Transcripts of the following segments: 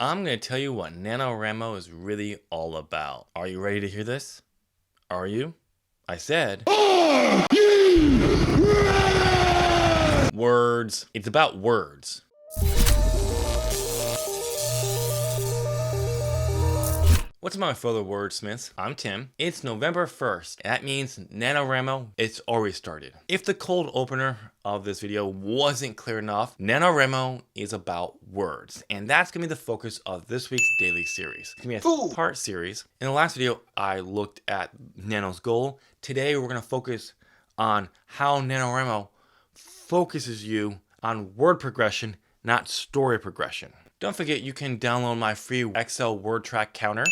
I'm going to tell you what NaNoWriMo is really all about. Are you ready to hear this? Are you? I said... words. It's about words. What's my fellow wordsmiths? I'm Tim. It's November 1st. That means NaNoWriMo, it's already started. If the cold opener of this video wasn't clear enough, NaNoWriMo is about words. And that's going to be the focus of this week's daily series. It's going to be a two-part series. In the last video, I looked at Nano's goal. Today, we're going to focus on how NaNoWriMo focuses you on word progression, not story progression. Don't forget, you can download my free Excel word track counter.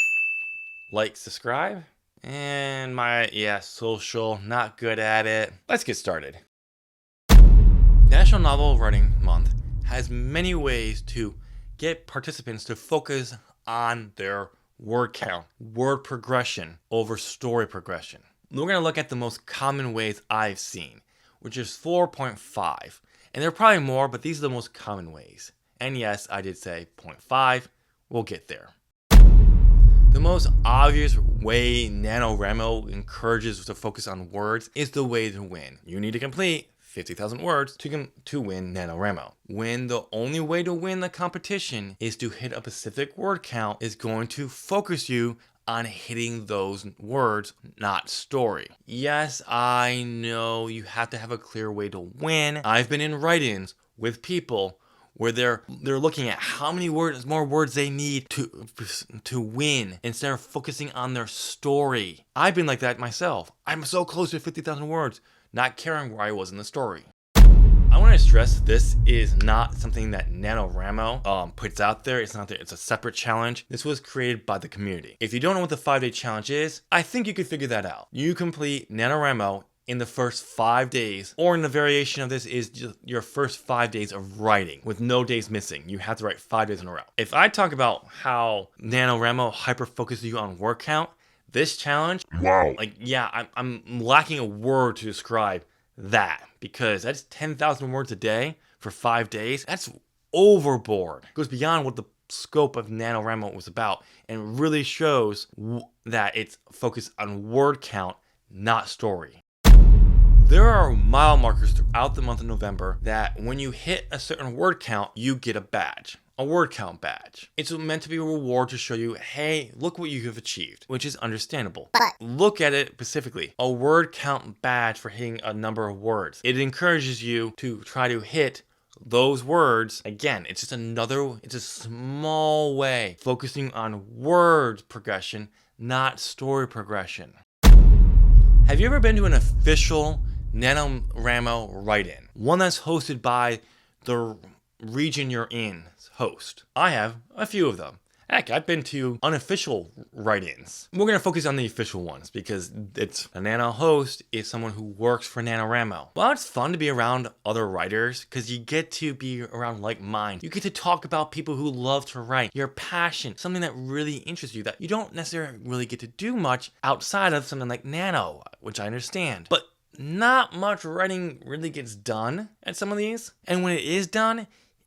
Like, subscribe, and my, social, not good at it. Let's get started. National Novel Writing Month has many ways to get participants to focus on their word count, word progression over story progression. We're going to look at the most common ways I've seen, which is 4.5. And there are probably more, but these are the most common ways. And yes, I did say 0.5. We'll get there. The most obvious way NaNoWriMo encourages to focus on words is the way to win. You need to complete 50,000 words to win NaNoWriMo. When the only way to win the competition is to hit a specific word count is going to focus you on hitting those words, not story. Yes, I know you have to have a clear way to win. I've been in write-ins with people where they're looking at how many more words they need to win instead of focusing on their story. I've been like that myself. I'm so close to 50,000 words, not caring where I was in the story. I want to stress this is not something that NaNoWriMo puts out there. It's a separate challenge. This was created by the community. If you don't know what the 5-day challenge is, I think you could figure that out. You complete NaNoWriMo in the first 5 days, or in the variation of this is just your first 5 days of writing with no days missing. You have to write 5 days in a row. If I talk about how NaNoWriMo hyper focuses you on word count, this challenge, wow, I'm lacking a word to describe that, because that's 10,000 words a day for 5 days. That's overboard. It goes beyond what the scope of NaNoWriMo was about, and really shows that it's focused on word count, not story. There are mile markers throughout the month of November that when you hit a certain word count, you get a badge, a word count badge. It's meant to be a reward to show you, hey, look what you have achieved, which is understandable. But look at it specifically, a word count badge for hitting a number of words. It encourages you to try to hit those words. Again, it's a small way focusing on word progression, not story progression. Have you ever been to an official NaNoWriMo write-in? One that's hosted by the region you're in host. I have a few of them. Heck, I've been to unofficial write-ins. We're going to focus on the official ones because a Nano host is someone who works for NaNoWriMo. Well, it's fun to be around other writers because you get to be around like minds. You get to talk about people who love to write, your passion, something that really interests you that you don't necessarily really get to do much outside of something like Nano, which I understand. But not much writing really gets done at some of these. And when it is done,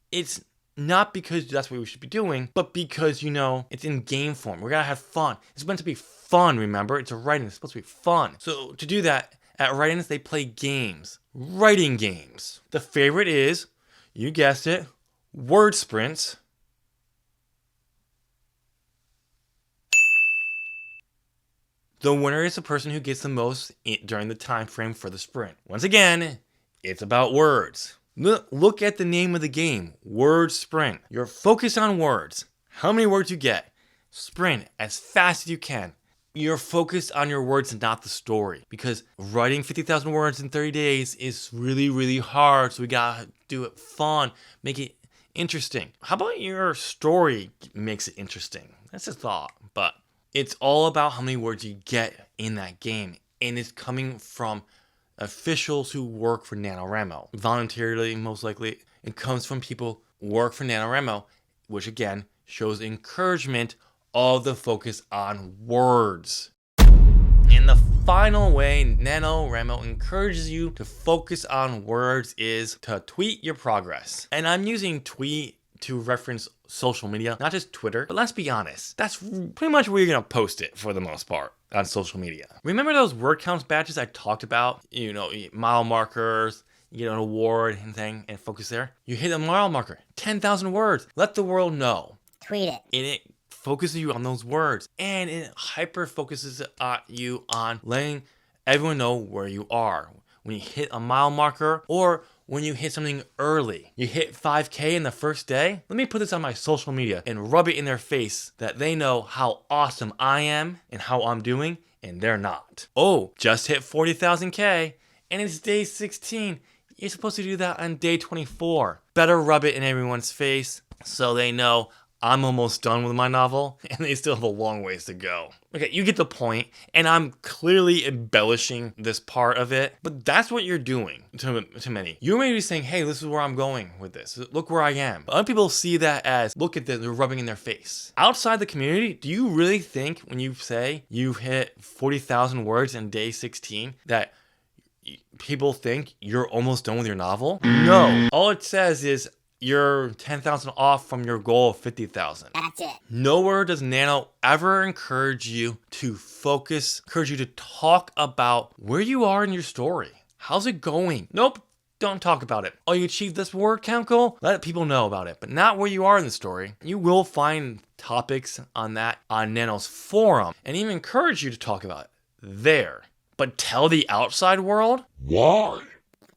it's not because that's what we should be doing, but because, it's in game form. We gotta have fun. It's meant to be fun, remember? It's a writing. It's supposed to be fun. So to do that, at write-ins, they play games. Writing games. The favorite is, you guessed it, word sprints. The winner is the person who gets the most during the time frame for the sprint. Once again, it's about words. Look at the name of the game, Word Sprint. You're focused on words. How many words you get? Sprint as fast as you can. You're focused on your words and not the story. Because writing 50,000 words in 30 days is really, really hard. So we gotta do it fun, make it interesting. How about your story makes it interesting? That's a thought, but it's all about how many words you get in that game. And it's coming from officials who work for NaNoWriMo. Voluntarily, most likely. It comes from people who work for NaNoWriMo, which again shows encouragement of the focus on words. And the final way NaNoWriMo encourages you to focus on words is to tweet your progress. And I'm using tweet to reference social media, not just Twitter, but let's be honest, that's pretty much where you're gonna post it for the most part on social media. Remember those word counts badges I talked about? You know, mile markers, you get an award and thing and focus there. You hit a mile marker, 10,000 words. Let the world know. Tweet it. And it focuses you on those words. And it hyper focuses you on letting everyone know where you are. When you hit a mile marker or when you hit something early. You hit 5K in the first day? Let me put this on my social media and rub it in their face that they know how awesome I am and how I'm doing, and they're not. Oh, just hit 40,000K and it's day 16. You're supposed to do that on day 24. Better rub it in everyone's face so they know I'm almost done with my novel and they still have a long ways to go. Okay, you get the point, and I'm clearly embellishing this part of it, but that's what you're doing to many. You may be saying, hey, this is where I'm going with this. Look where I am. But other people see that as, look at this, they're rubbing in their face. Outside the community, do you really think when you say you hit 40,000 words in day 16 that people think you're almost done with your novel? No. All it says is, you're 10,000 off from your goal of 50,000. That's it. Nowhere does Nano ever encourage you to focus, encourage you to talk about where you are in your story. How's it going? Nope, don't talk about it. Oh, you achieved this word count goal? Let people know about it, but not where you are in the story. You will find topics on that on Nano's forum and even encourage you to talk about it there. But tell the outside world? Why?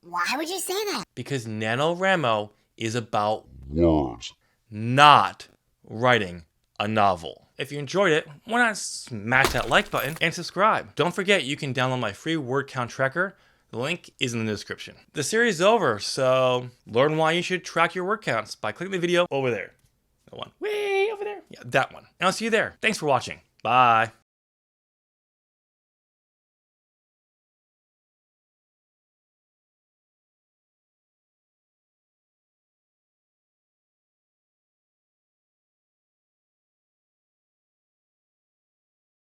Why would you say that? Because NaNoWriMo is about Words. not writing a novel. If you enjoyed it, why not smash that like button and subscribe? Don't forget you can download my free word count tracker. The link is in the description. The series is over, so learn why you should track your word counts by clicking the video over there. The one way over there. Yeah, that one. And I'll see you there. Thanks for watching. Bye.